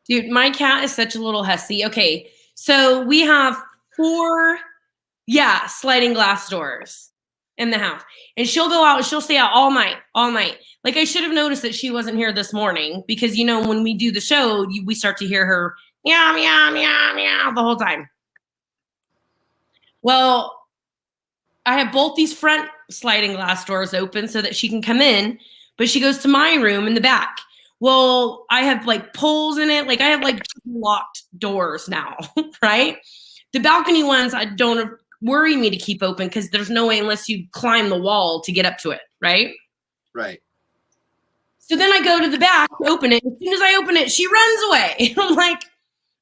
Dude, my cat is such a little hussy. Okay, so we have 4, sliding glass doors in the house. And she'll go out and she'll stay out all night, all night. Like I should have noticed that she wasn't here this morning because, when we do the show, we start to hear her meow, meow, meow, meow the whole time. Well, I have both these front sliding glass doors open so that she can come in, but she goes to my room in the back. Well, I have like poles in it. Like I have like locked doors now, right? The balcony ones, I don't worry me to keep open because there's no way unless you climb the wall to get up to it, right? Right. So then I go to the back, open it. As soon as I open it, she runs away. I'm like,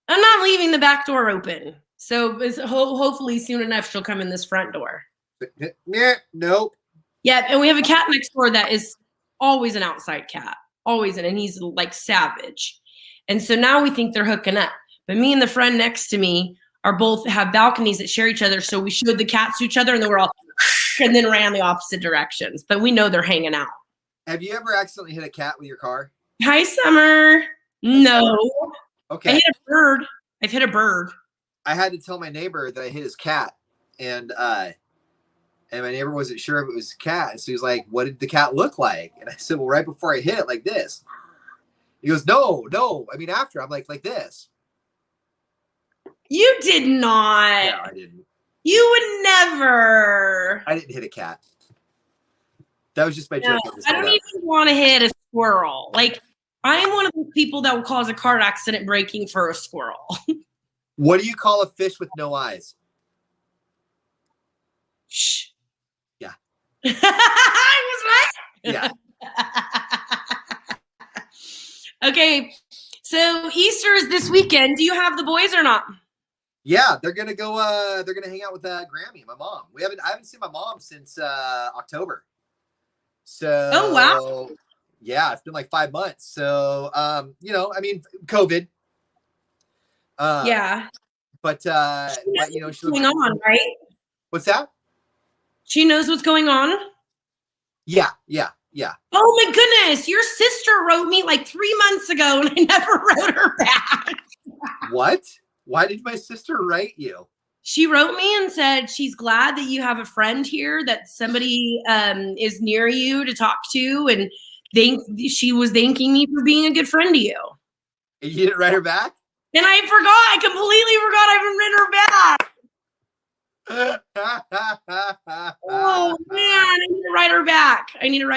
I'm not leaving the back door open. So hopefully soon enough she'll come in this front door. Nope. Yeah, and we have a cat next door that is always an outside cat. Always, and he's like savage. And so now we think they're hooking up. But me and the friend next to me are both have balconies that share each other. So we showed the cats to each other and then we're all and then ran the opposite directions. But we know they're hanging out. Have you ever accidentally hit a cat with your car? Hi, Summer. No. Okay. I hit a bird. I've hit a bird. I had to tell my neighbor that I hit his cat. And my neighbor wasn't sure if it was a cat. So he was like, what did the cat look like? And I said, well, right before I hit it, like this. He goes, no. I mean, after. I'm like this. You did not. No, I didn't. You would never. I didn't hit a cat. That was just my joke. I don't even want to hit a squirrel. Like, I'm one of those people that will cause a car accident braking for a squirrel. What do you call a fish with no eyes? Shh. Yeah. I was right. Yeah. Okay. So Easter is this weekend. Do you have the boys or not? Yeah, they're gonna go. They're gonna hang out with Grammy, my mom. I haven't seen my mom since October. So. Oh wow. Yeah, it's been like 5 months. So I mean, COVID. Yeah. But she's going on, right? What's that? She knows what's going on? Yeah. Oh my goodness. Your sister wrote me like 3 months ago and I never wrote her back. What? Why did my sister write you? She wrote me and said she's glad that you have a friend here, that somebody is near you to talk to, and she was thanking me for being a good friend to you. And you didn't write her back? And I forgot. I completely forgot I haven't written her back. Oh man, I need to write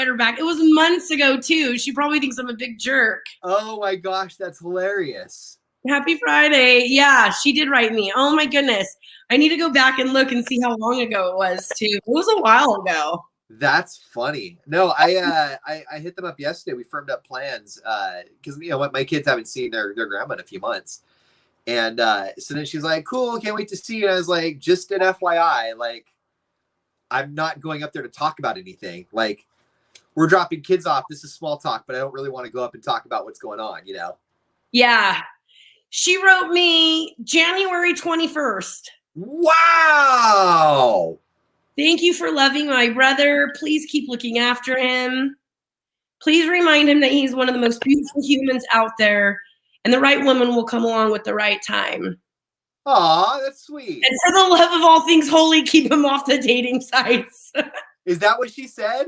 her back. It was months ago too. She probably thinks I'm a big jerk. Oh my gosh, that's hilarious. Happy Friday. Yeah, she did write me. Oh my goodness. I need to go back and look and see how long ago it was too. It was a while ago. That's funny. No, I hit them up yesterday. We firmed up plans because my kids haven't seen their grandma in a few months. And so then she's like, cool, can't wait to see you. And I was like, just an FYI, like, I'm not going up there to talk about anything. Like, we're dropping kids off. This is small talk, but I don't really want to go up and talk about what's going on, Yeah. She wrote me January 21st. Wow. Thank you for loving my brother. Please keep looking after him. Please remind him that he's one of the most beautiful humans out there. And the right woman will come along with the right time. Aw, that's sweet. And for the love of all things holy, keep him off the dating sites. Is that what she said?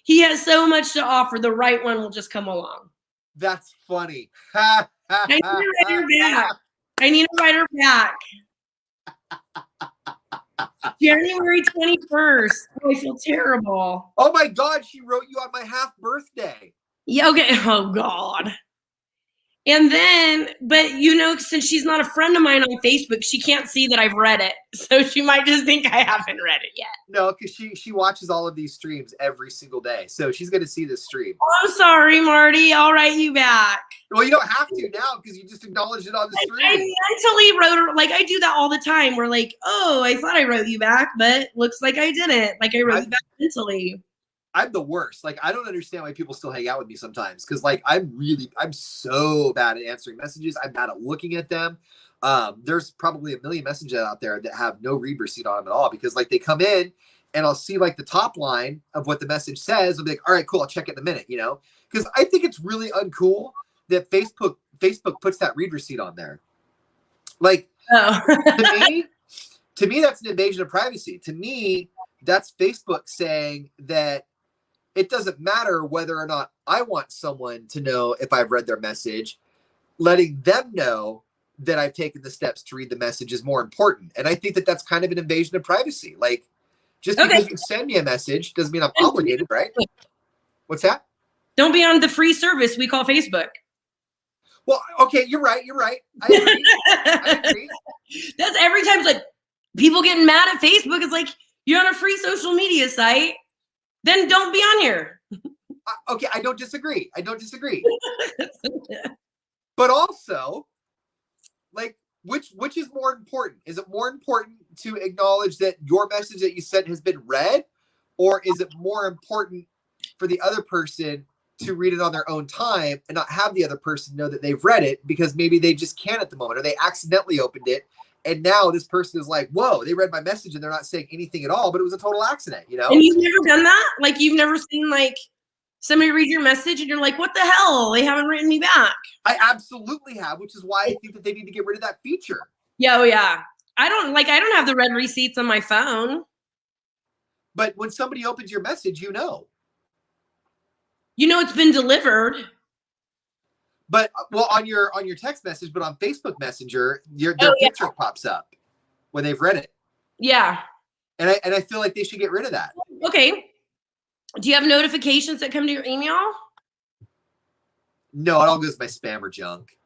He has so much to offer. The right one will just come along. That's funny. I need to write her back. January 21st. Oh, I feel terrible. Oh my God, she wrote you on my half birthday. Yeah, okay. Oh God. And then, but since she's not a friend of mine on Facebook, she can't see that I've read it. So she might just think I haven't read it yet. No, because she watches all of these streams every single day. So she's going to see this stream. Oh, I'm sorry, Marty. I'll write you back. Well, you don't have to now because you just acknowledged it on the stream. I mentally wrote her. Like, I do that all the time. We're like, oh, I thought I wrote you back, but looks like I didn't. Like, I wrote you back mentally. I'm the worst. Like, I don't understand why people still hang out with me sometimes. Cause like, I'm so bad at answering messages. I'm bad at looking at them. There's probably a million messages out there that have no read receipt on them at all. Because like they come in and I'll see like the top line of what the message says. I'll be like, all right, cool. I'll check it in a minute, Cause I think it's really uncool that Facebook Facebook puts that read receipt on there. Like, Oh. to me, that's an invasion of privacy. To me, that's Facebook saying that it doesn't matter whether or not I want someone to know if I've read their message. Letting them know that I've taken the steps to read the message is more important. And I think that that's kind of an invasion of privacy. Like, just because you send me a message doesn't mean I'm obligated, right? What's that? Don't be on the free service we call Facebook. Well, okay, you're right. I agree. That's every time it's like people getting mad at Facebook. It's like, you're on a free social media site, then don't be on here. Okay, I don't disagree. But also, like, which is more important? Is it more important to acknowledge that your message that you sent has been read, or is it more important for the other person to read it on their own time and not have the other person know that they've read it because maybe they just can't at the moment, or they accidentally opened it and now this person is like, whoa, they read my message and they're not saying anything at all, but it was a total accident, you know? And you've never done that? Like, you've never seen like somebody read your message and you're like, what the hell? They haven't written me back. I absolutely have, which is why I think that they need to get rid of that feature. Yeah, oh yeah. I don't have the read receipts on my phone. But when somebody opens your message, you know. You know it's been delivered. But well, on your text message, but on Facebook Messenger, their picture pops up when they've read it. Yeah. And I feel like they should get rid of that. Okay. Do you have notifications that come to your email? No, it all goes by spam or junk.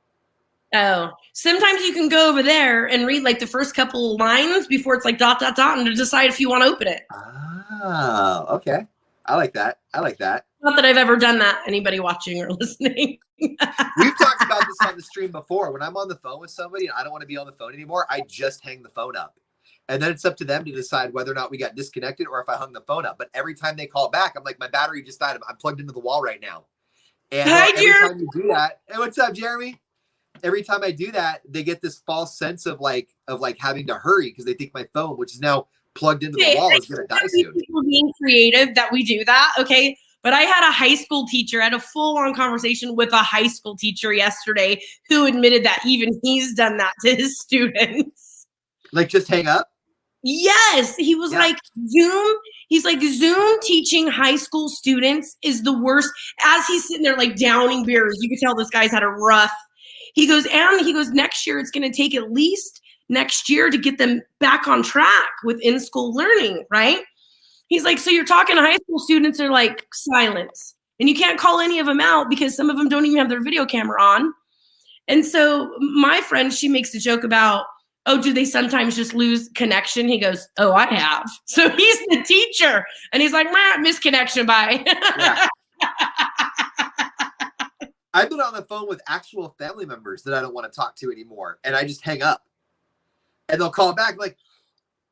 Oh, sometimes you can go over there and read like the first couple lines before it's like ... and to decide if you want to open it. Oh, okay. I like that. Not that I've ever done that. Anybody watching or listening? We've talked about this on the stream before. When I'm on the phone with somebody and I don't want to be on the phone anymore, I just hang the phone up. And then it's up to them to decide whether or not we got disconnected or if I hung the phone up. But every time they call back, I'm like, my battery just died. I'm plugged into the wall right now. And every time you do that, hey, what's up, Jeremy? Every time I do that, they get this false sense of like having to hurry because they think my phone, which is now plugged into the wall, is going to die soon. People being creative that we do that, okay? But I had a high school teacher, I had a full-on conversation with a high school teacher yesterday who admitted that even he's done that to his students. Like just hang up? Yes. He was like, Zoom. He's like, Zoom teaching high school students is the worst. As he's sitting there like downing beers, you could tell this guy's had a rough. He goes, next year it's going to take at least next year to get them back on track with in-school learning, right? He's like, so you're talking to high school students are like silence. And you can't call any of them out because some of them don't even have their video camera on. And so my friend, she makes a joke about, oh, do they sometimes just lose connection? He goes, oh, I have. So he's the teacher. And he's like, misconnection, bye. Yeah. I've been on the phone with actual family members that I don't want to talk to anymore. And I just hang up. And they'll call back like,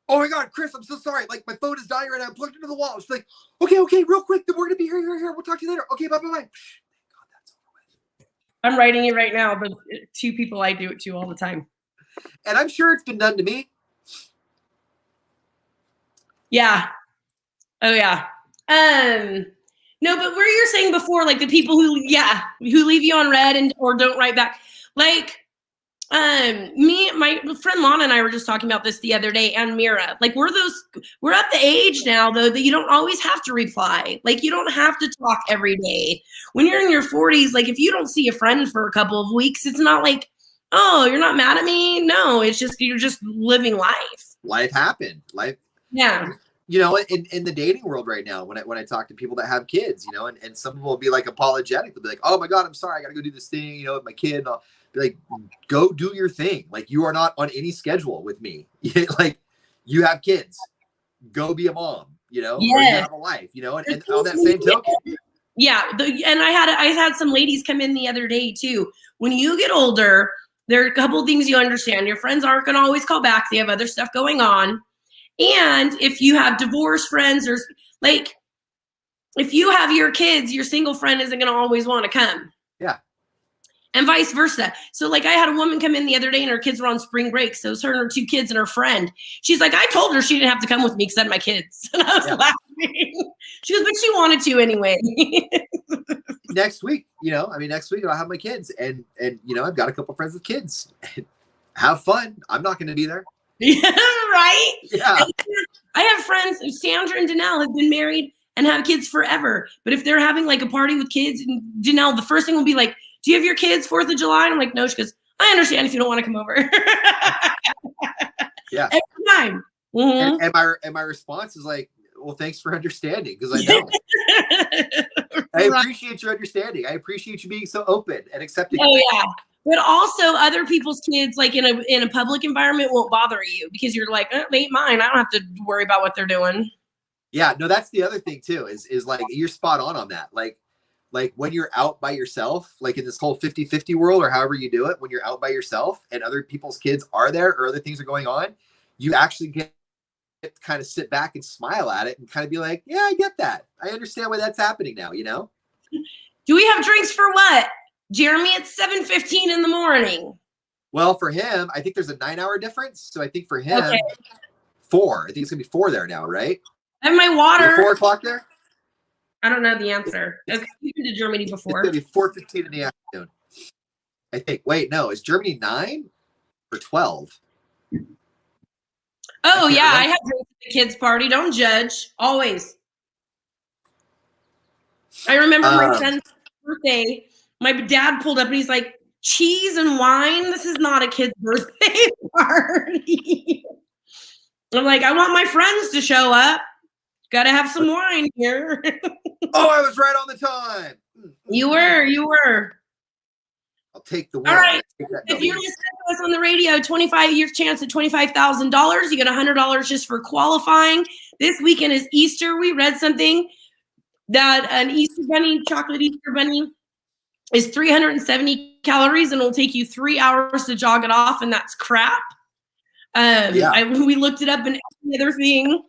oh my God, Chris, I'm so sorry. Like my phone is dying right now. I'm plugged into the wall. She's like, okay, real quick. Then we're going to be here. We'll talk to you later. Okay, bye. God, that's over with. I'm writing it right now, but two people I do it to all the time. And I'm sure it's been done to me. Yeah. Oh yeah. No, but where you're saying before, like the people who leave you on red or don't write back, like my friend Lana and I were just talking about this the other day, and Mira, like we're at the age now though that you don't always have to reply. Like you don't have to talk every day. When you're in your 40s, like if you don't see a friend for a couple of weeks, it's not like, oh, you're not mad at me. No, it's just, you're just living life. Life happened. Yeah. You know, in the dating world right now, when I talk to people that have kids, you know, and some of them will be like apologetic. They'll be like, oh my God, I'm sorry. I got to go do this thing, you know, with my kid. And I'll be like, go do your thing. Like you are not on any schedule with me. Like you have kids, go be a mom, you know, or you have a life, you know, and on that same token. Yeah. And I had some ladies come in the other day too. When you get older, there are a couple of things you understand. Your friends aren't going to always call back. They have other stuff going on. And if you have divorced friends, or like, if you have your kids, your single friend isn't going to always want to come. Yeah. And vice versa. So like I had a woman come in the other day and her kids were on spring break. So it was her and her two kids and her friend. She's like, I told her she didn't have to come with me because I had my kids. And I was laughing She goes, but she wanted to anyway. Next week, next week I'll have my kids, and I've got a couple friends with kids. Have fun. I'm not going to be there. Yeah, right? Yeah. I have friends, Sandra and Danelle have been married and have kids forever. But if they're having like a party with kids, and Danelle, the first thing will be like, do you have your kids 4th of July? And I'm like, no. She goes, I understand if you don't want to come over. Yeah. Every time. Mm-hmm. And my response is like, well, thanks for understanding, because I don't. I appreciate your understanding. I appreciate you being so open and accepting. Oh yeah. But also other people's kids, like in a public environment, won't bother you because you're like, oh, they ain't mine. I don't have to worry about what they're doing. Yeah, no, that's the other thing too, is like, you're spot on that. Like when you're out by yourself, like in this whole 50-50 world, or however you do it, when you're out by yourself and other people's kids are there or other things are going on, you actually get to kind of sit back and smile at it and kind of be like, yeah, I get that. I understand why that's happening now, Do we have drinks for what? Jeremy, it's 7:15 in the morning. Well, for him, I think there's a 9-hour difference. So I think for him, 4. I think it's going to be 4 there now, right? I have my water. 4 o'clock there? I don't know the answer. Okay, you've been to Germany before. It's going to be 4:15 in the afternoon. I think. Wait, no. Is Germany 9 or 12? Oh, yeah. I have drinks at the kids' party. Don't judge. Always. I remember my son's birthday. My dad pulled up and he's like, cheese and wine? This is not a kid's birthday party. I'm like, I want my friends to show up. Got to have some wine here. Oh, I was right on the time. You were. I'll take the win. All right. If you're listening to us on the radio, 25-year chance at $25,000. You get $100 just for qualifying. This weekend is Easter. We read something that an Easter bunny, chocolate Easter bunny, is 370 calories and it'll take you 3 hours to jog it off, and that's crap. We looked it up in every other thing.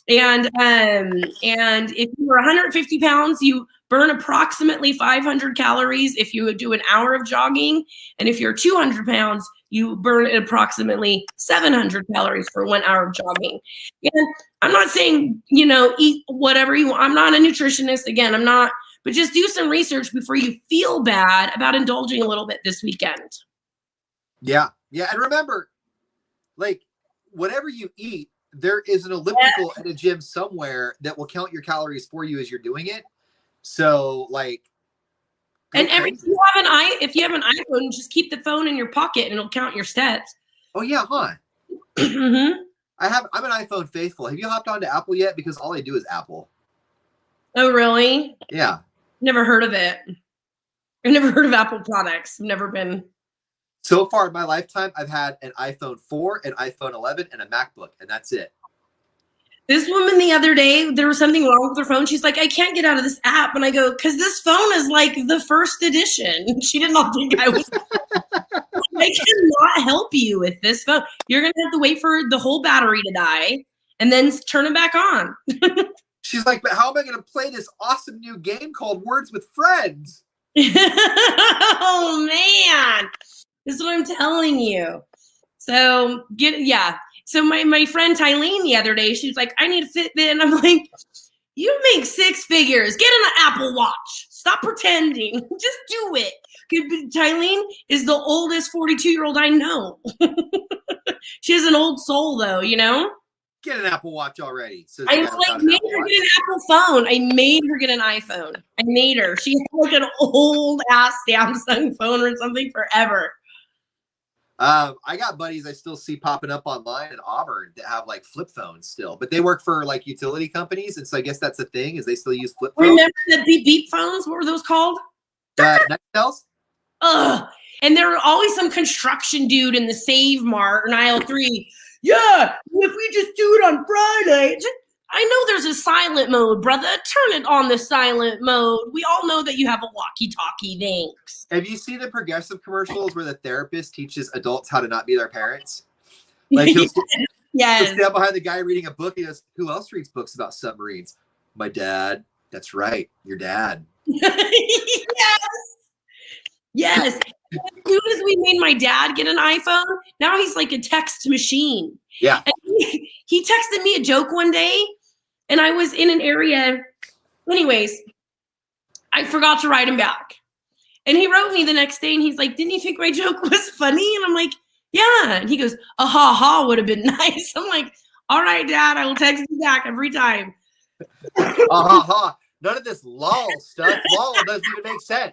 And if you were 150 pounds, you burn approximately 500 calories if you do an hour of jogging. And if you're 200 pounds, you burn approximately 700 calories for 1 hour of jogging. And I'm not saying, eat whatever you want. I'm not a nutritionist. Again, I'm not. But just do some research before you feel bad about indulging a little bit this weekend. Yeah. Yeah. And remember, like, whatever you eat, there is an elliptical at a gym somewhere that will count your calories for you as you're doing it. So, like, and if you have an iPhone, just keep the phone in your pocket and it'll count your steps. Oh yeah, huh? Mm-hmm. I'm an iPhone faithful. Have you hopped onto Apple yet? Because all I do is Apple. Oh really? Yeah. Never heard of it. I've never heard of Apple products. I've never been. So far in my lifetime, I've had an iPhone 4, an iPhone 11, and a MacBook, and that's it. This woman the other day, there was something wrong with her phone. She's like, I can't get out of this app. And I go, because this phone is like the first edition. She did not think I was. I cannot help you with this phone. You're going to have to wait for the whole battery to die and then turn it back on. She's like, but how am I going to play this awesome new game called Words with Friends? Oh, man. This is what I'm telling you. So So my friend Tylene the other day, she was like, I need a Fitbit. And I'm like, you make 6 figures. Get an Apple Watch. Stop pretending. Just do it. Tylene is the oldest 42-year-old I know. She has an old soul, though, Get an Apple Watch already. I made her get an Apple phone. I made her get an iPhone. I made her. She had like an old-ass Samsung phone or something forever. I got buddies I still see popping up online in Auburn that have like flip phones still, but they work for like utility companies, and so I guess that's the thing is they still use flip phones. Remember the beep beep phones? What were those called? Nextels? Ugh. And there were always some construction dude in the Save Mart in aisle 3. Yeah, if we just do it on Friday. I know there's a silent mode, brother. Turn it on the silent mode. We all know that you have a walkie-talkie. Thanks. Have you seen the Progressive commercials where the therapist teaches adults how to not be their parents? Like he'll stand behind the guy reading a book. He goes, who else reads books about submarines? My dad. That's right. Your dad. Yes. As soon as we made my dad get an iPhone, now he's like a text machine. Yeah. And he texted me a joke one day. And I was in an area, anyways, I forgot to write him back. And he wrote me the next day and he's like, didn't you think my joke was funny? And I'm like, yeah. And he goes, a ha ha would have been nice. I'm like, all right, Dad, I will text you back every time. Ha ha. None of this lol stuff. Lol doesn't even make sense.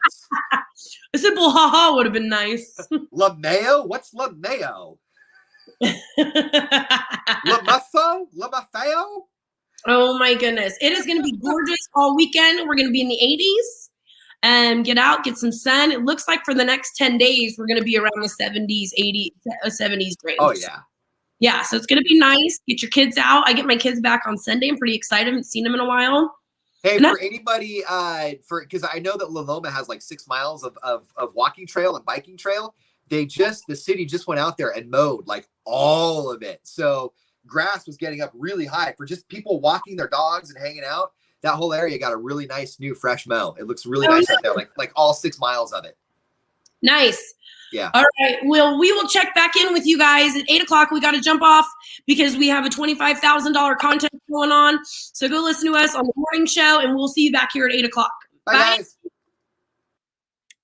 A simple ha ha would have been nice. LaMayo? What's LaMayo? LaMuffo? LaMuffeo? Oh my goodness. It is going to be gorgeous all weekend. We're going to be in the 80s and get out, get some sun. It looks like for the next 10 days, we're going to be around the 70s, 80s, 70s range. Oh, yeah. Yeah, so it's going to be nice. Get your kids out. I get my kids back on Sunday. I'm pretty excited. I haven't seen them in a while. Hey, for anybody, because I know that La Loma has like 6 miles of walking trail and biking trail. The city just went out there and mowed like all of it. So grass was getting up really high for just people walking their dogs and hanging out. That whole area got a really nice new fresh mow. It looks really nice out there, like all 6 miles of it. Nice. Yeah. All right. Well, we will check back in with you guys at 8 o'clock. We got to jump off because we have a $25,000 contest going on. So go listen to us on the morning show and we'll see you back here at 8 o'clock. Bye, guys.